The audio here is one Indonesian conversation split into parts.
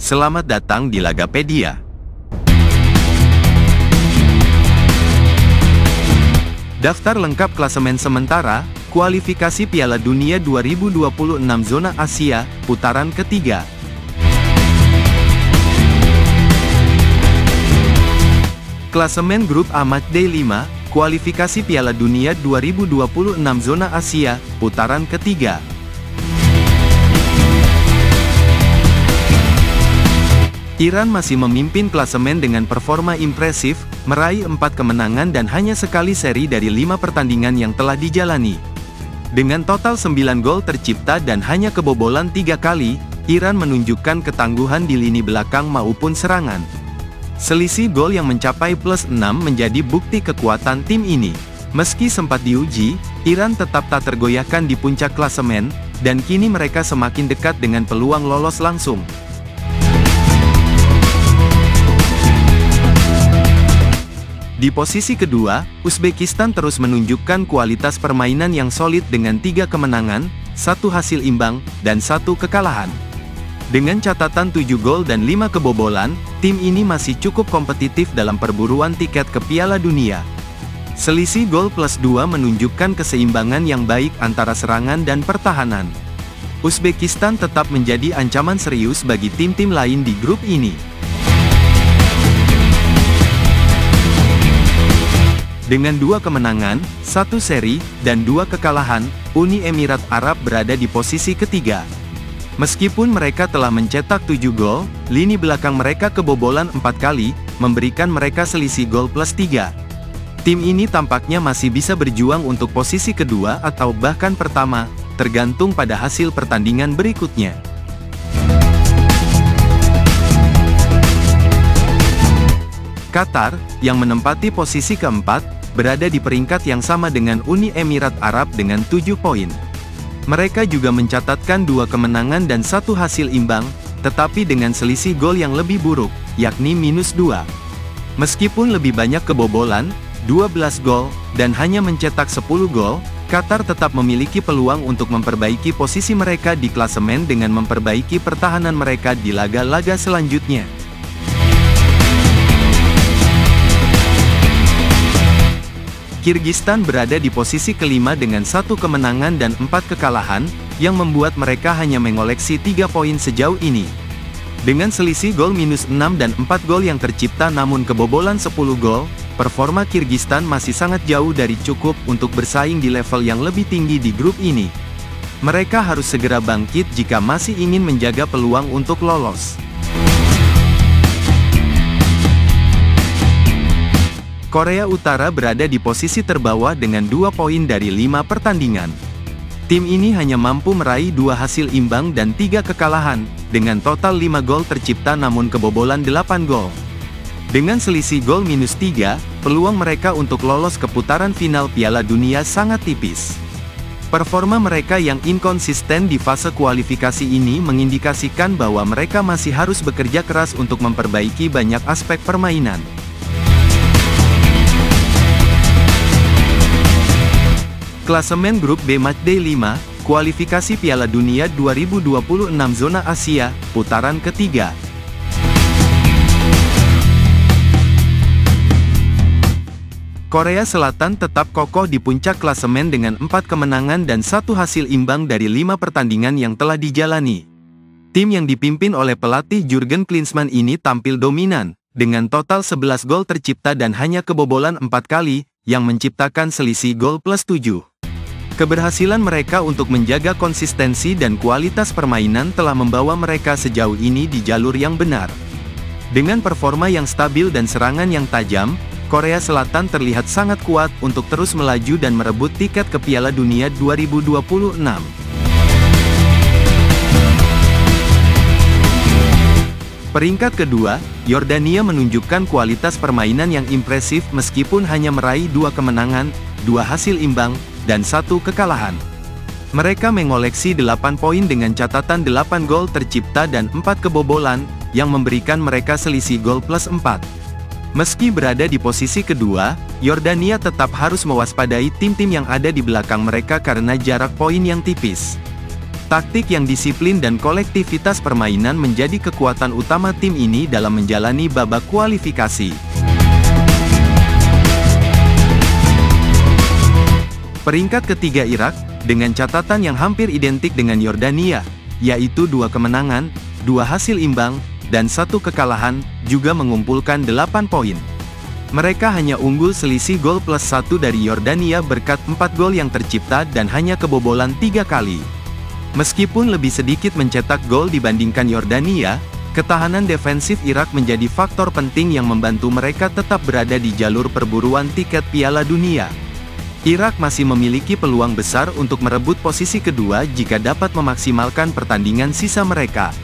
Selamat datang di Lagapedia. Daftar lengkap klasemen sementara, kualifikasi Piala Dunia 2026 Zona Asia, putaran ketiga. Klasemen Grup A Matchday 5, kualifikasi Piala Dunia 2026 Zona Asia, putaran ketiga. Iran masih memimpin klasemen dengan performa impresif, meraih 4 kemenangan dan hanya sekali seri dari 5 pertandingan yang telah dijalani. Dengan total 9 gol tercipta dan hanya kebobolan 3 kali, Iran menunjukkan ketangguhan di lini belakang maupun serangan. Selisih gol yang mencapai +6 menjadi bukti kekuatan tim ini. Meski sempat diuji, Iran tetap tak tergoyahkan di puncak klasemen, dan kini mereka semakin dekat dengan peluang lolos langsung. Di posisi kedua, Uzbekistan terus menunjukkan kualitas permainan yang solid dengan 3 kemenangan, 1 hasil imbang, dan 1 kekalahan. Dengan catatan 7 gol dan 5 kebobolan, tim ini masih cukup kompetitif dalam perburuan tiket ke Piala Dunia. Selisih gol +2 menunjukkan keseimbangan yang baik antara serangan dan pertahanan. Uzbekistan tetap menjadi ancaman serius bagi tim-tim lain di grup ini. Dengan 2 kemenangan, 1 seri, dan 2 kekalahan, Uni Emirat Arab berada di posisi ketiga. Meskipun mereka telah mencetak 7 gol, lini belakang mereka kebobolan 4 kali, memberikan mereka selisih gol +3. Tim ini tampaknya masih bisa berjuang untuk posisi kedua atau bahkan pertama, tergantung pada hasil pertandingan berikutnya. Qatar, yang menempati posisi keempat, berada di peringkat yang sama dengan Uni Emirat Arab dengan 7 poin. Mereka juga mencatatkan 2 kemenangan dan 1 hasil imbang, tetapi dengan selisih gol yang lebih buruk, yakni -2. Meskipun lebih banyak kebobolan, 12 gol, dan hanya mencetak 10 gol, Qatar tetap memiliki peluang untuk memperbaiki posisi mereka di klasemen dengan memperbaiki pertahanan mereka di laga-laga selanjutnya. Kirgistan berada di posisi kelima dengan 1 kemenangan dan 4 kekalahan, yang membuat mereka hanya mengoleksi 3 poin sejauh ini. Dengan selisih gol -6 dan 4 gol yang tercipta namun kebobolan 10 gol, performa Kirgistan masih sangat jauh dari cukup untuk bersaing di level yang lebih tinggi di grup ini. Mereka harus segera bangkit jika masih ingin menjaga peluang untuk lolos. Korea Utara berada di posisi terbawah dengan 2 poin dari 5 pertandingan. Tim ini hanya mampu meraih 2 hasil imbang dan 3 kekalahan, dengan total 5 gol tercipta namun kebobolan 8 gol. Dengan selisih gol -3, peluang mereka untuk lolos ke putaran final Piala Dunia sangat tipis. Performa mereka yang inkonsisten di fase kualifikasi ini mengindikasikan bahwa mereka masih harus bekerja keras untuk memperbaiki banyak aspek permainan. Klasemen Grup B Matchday 5, kualifikasi Piala Dunia 2026 Zona Asia, putaran ketiga. Korea Selatan tetap kokoh di puncak klasemen dengan 4 kemenangan dan 1 hasil imbang dari 5 pertandingan yang telah dijalani. Tim yang dipimpin oleh pelatih Jurgen Klinsmann ini tampil dominan, dengan total 11 gol tercipta dan hanya kebobolan 4 kali, yang menciptakan selisih gol +7. Keberhasilan mereka untuk menjaga konsistensi dan kualitas permainan telah membawa mereka sejauh ini di jalur yang benar. Dengan performa yang stabil dan serangan yang tajam, Korea Selatan terlihat sangat kuat untuk terus melaju dan merebut tiket ke Piala Dunia 2026. Peringkat kedua, Yordania menunjukkan kualitas permainan yang impresif meskipun hanya meraih 2 kemenangan, 2 hasil imbang, dan 1 kekalahan. Mereka mengoleksi 8 poin dengan catatan 8 gol tercipta dan 4 kebobolan, yang memberikan mereka selisih gol +4. Meski berada di posisi kedua, Yordania tetap harus mewaspadai tim-tim yang ada di belakang mereka karena jarak poin yang tipis. Taktik yang disiplin dan kolektivitas permainan menjadi kekuatan utama tim ini dalam menjalani babak kualifikasi. Peringkat ketiga Irak, dengan catatan yang hampir identik dengan Yordania, yaitu 2 kemenangan, 2 hasil imbang, dan 1 kekalahan, juga mengumpulkan 8 poin. Mereka hanya unggul selisih gol +1 dari Yordania berkat 4 gol yang tercipta dan hanya kebobolan 3 kali. Meskipun lebih sedikit mencetak gol dibandingkan Yordania, ketahanan defensif Irak menjadi faktor penting yang membantu mereka tetap berada di jalur perburuan tiket Piala Dunia. Irak masih memiliki peluang besar untuk merebut posisi kedua jika dapat memaksimalkan pertandingan sisa mereka.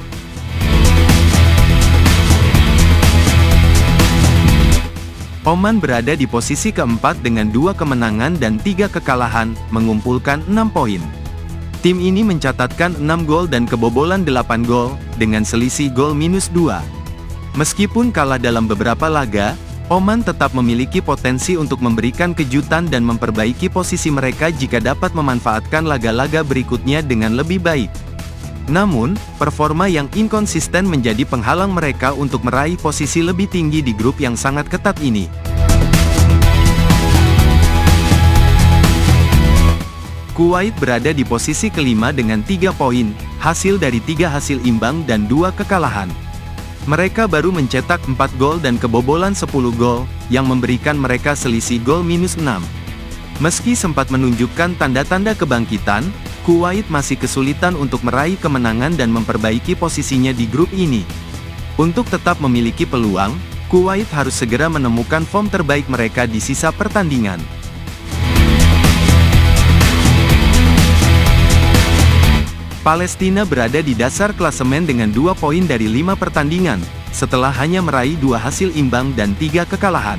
Oman berada di posisi keempat dengan 2 kemenangan dan 3 kekalahan, mengumpulkan 6 poin. Tim ini mencatatkan 6 gol dan kebobolan 8 gol, dengan selisih gol -2. Meskipun kalah dalam beberapa laga, Oman tetap memiliki potensi untuk memberikan kejutan dan memperbaiki posisi mereka jika dapat memanfaatkan laga-laga berikutnya dengan lebih baik. Namun, performa yang inkonsisten menjadi penghalang mereka untuk meraih posisi lebih tinggi di grup yang sangat ketat ini. Kuwait berada di posisi kelima dengan 3 poin, hasil dari 3 hasil imbang dan 2 kekalahan. Mereka baru mencetak 4 gol dan kebobolan 10 gol, yang memberikan mereka selisih gol -6. Meski sempat menunjukkan tanda-tanda kebangkitan, Kuwait masih kesulitan untuk meraih kemenangan dan memperbaiki posisinya di grup ini. Untuk tetap memiliki peluang, Kuwait harus segera menemukan form terbaik mereka di sisa pertandingan. Palestina berada di dasar klasemen dengan 2 poin dari 5 pertandingan, setelah hanya meraih 2 hasil imbang dan 3 kekalahan.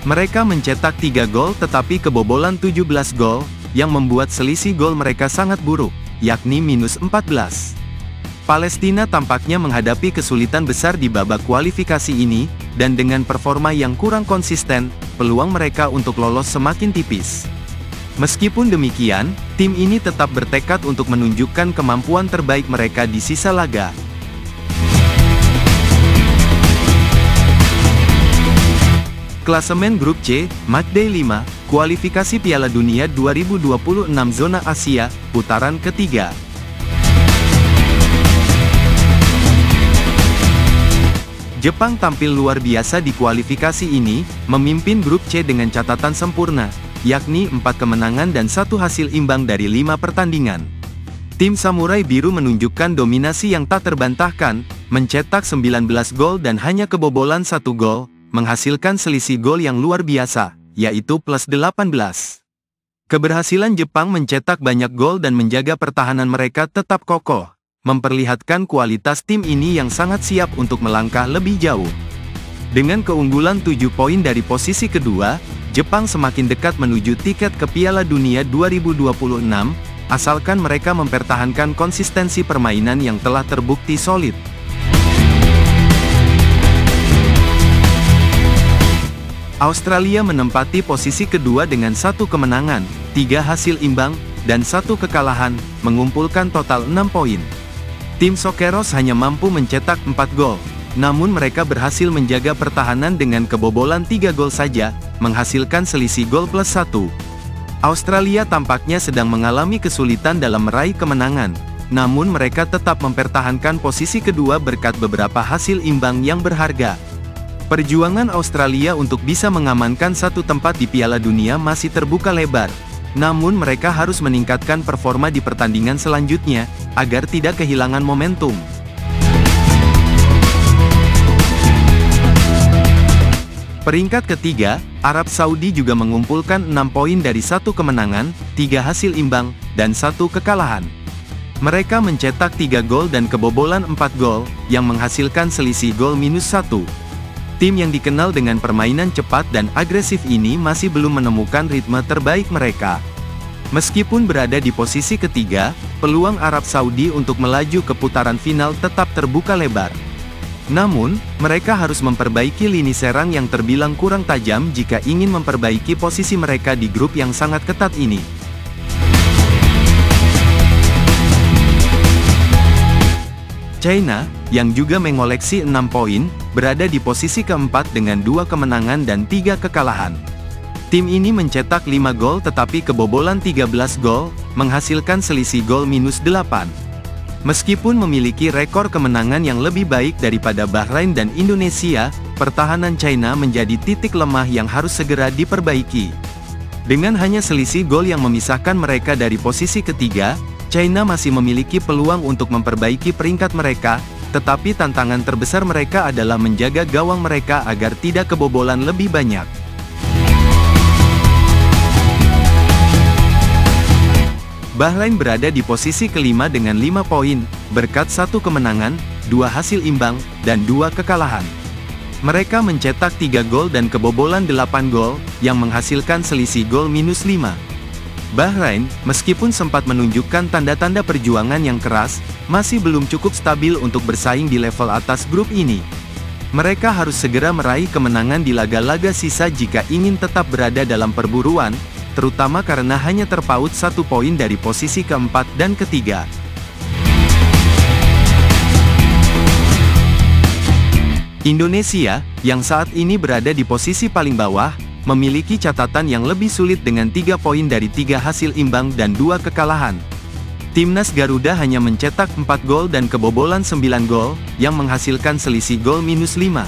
Mereka mencetak 3 gol tetapi kebobolan 17 gol, yang membuat selisih gol mereka sangat buruk, yakni -14. Palestina tampaknya menghadapi kesulitan besar di babak kualifikasi ini, dan dengan performa yang kurang konsisten, peluang mereka untuk lolos semakin tipis. Meskipun demikian, tim ini tetap bertekad untuk menunjukkan kemampuan terbaik mereka di sisa laga. Klasemen Grup C, Matchday 5, Kualifikasi Piala Dunia 2026 Zona Asia, putaran ketiga. Jepang tampil luar biasa di kualifikasi ini, memimpin Grup C dengan catatan sempurna, yakni 4 kemenangan dan 1 hasil imbang dari 5 pertandingan. Tim Samurai Biru menunjukkan dominasi yang tak terbantahkan, mencetak 19 gol dan hanya kebobolan 1 gol, menghasilkan selisih gol yang luar biasa, yaitu +18. Keberhasilan Jepang mencetak banyak gol dan menjaga pertahanan mereka tetap kokoh, memperlihatkan kualitas tim ini yang sangat siap untuk melangkah lebih jauh. Dengan keunggulan 7 poin dari posisi kedua, Jepang semakin dekat menuju tiket ke Piala Dunia 2026, asalkan mereka mempertahankan konsistensi permainan yang telah terbukti solid. Australia menempati posisi kedua dengan 1 kemenangan, 3 hasil imbang, dan 1 kekalahan, mengumpulkan total 6 poin. Tim Sokeros hanya mampu mencetak 4 gol, namun mereka berhasil menjaga pertahanan dengan kebobolan 3 gol saja, menghasilkan selisih gol +1. Australia tampaknya sedang mengalami kesulitan dalam meraih kemenangan, namun mereka tetap mempertahankan posisi kedua berkat beberapa hasil imbang yang berharga. Perjuangan Australia untuk bisa mengamankan 1 tempat di Piala Dunia masih terbuka lebar, namun mereka harus meningkatkan performa di pertandingan selanjutnya, agar tidak kehilangan momentum. Peringkat ketiga, Arab Saudi juga mengumpulkan 6 poin dari 1 kemenangan, 3 hasil imbang, dan 1 kekalahan. Mereka mencetak 3 gol dan kebobolan 4 gol, yang menghasilkan selisih gol -1. Tim yang dikenal dengan permainan cepat dan agresif ini masih belum menemukan ritme terbaik mereka. Meskipun berada di posisi ketiga, peluang Arab Saudi untuk melaju ke putaran final tetap terbuka lebar. Namun, mereka harus memperbaiki lini serang yang terbilang kurang tajam jika ingin memperbaiki posisi mereka di grup yang sangat ketat ini. China, yang juga mengoleksi 6 poin, berada di posisi keempat dengan 2 kemenangan dan 3 kekalahan. Tim ini mencetak 5 gol tetapi kebobolan 13 gol, menghasilkan selisih gol minus 8. Meskipun memiliki rekor kemenangan yang lebih baik daripada Bahrain dan Indonesia, pertahanan China menjadi titik lemah yang harus segera diperbaiki. Dengan hanya selisih gol yang memisahkan mereka dari posisi ketiga, China masih memiliki peluang untuk memperbaiki peringkat mereka, tetapi tantangan terbesar mereka adalah menjaga gawang mereka agar tidak kebobolan lebih banyak. Bahrain berada di posisi kelima dengan 5 poin, berkat 1 kemenangan, 2 hasil imbang, dan 2 kekalahan. Mereka mencetak 3 gol dan kebobolan 8 gol, yang menghasilkan selisih gol minus 5. Bahrain, meskipun sempat menunjukkan tanda-tanda perjuangan yang keras, masih belum cukup stabil untuk bersaing di level atas grup ini. Mereka harus segera meraih kemenangan di laga-laga sisa jika ingin tetap berada dalam perburuan, terutama karena hanya terpaut 1 poin dari posisi keempat dan ketiga. Indonesia, yang saat ini berada di posisi paling bawah, memiliki catatan yang lebih sulit dengan 3 poin dari 3 hasil imbang dan 2 kekalahan. Timnas Garuda hanya mencetak 4 gol dan kebobolan 9 gol, yang menghasilkan selisih gol minus 5.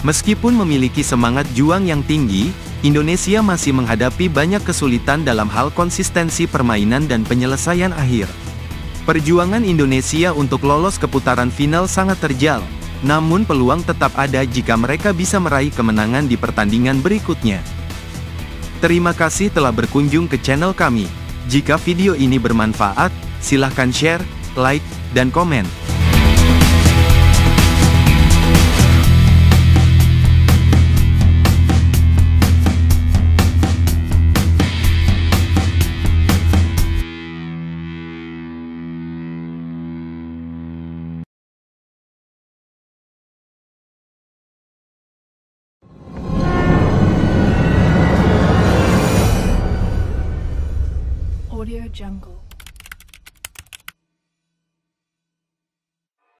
Meskipun memiliki semangat juang yang tinggi, Indonesia masih menghadapi banyak kesulitan dalam hal konsistensi permainan dan penyelesaian akhir. Perjuangan Indonesia untuk lolos ke putaran final sangat terjal. Namun peluang tetap ada jika mereka bisa meraih kemenangan di pertandingan berikutnya. Terima kasih telah berkunjung ke channel kami. Jika video ini bermanfaat, silahkan share, like, dan komen. Audio Jungle.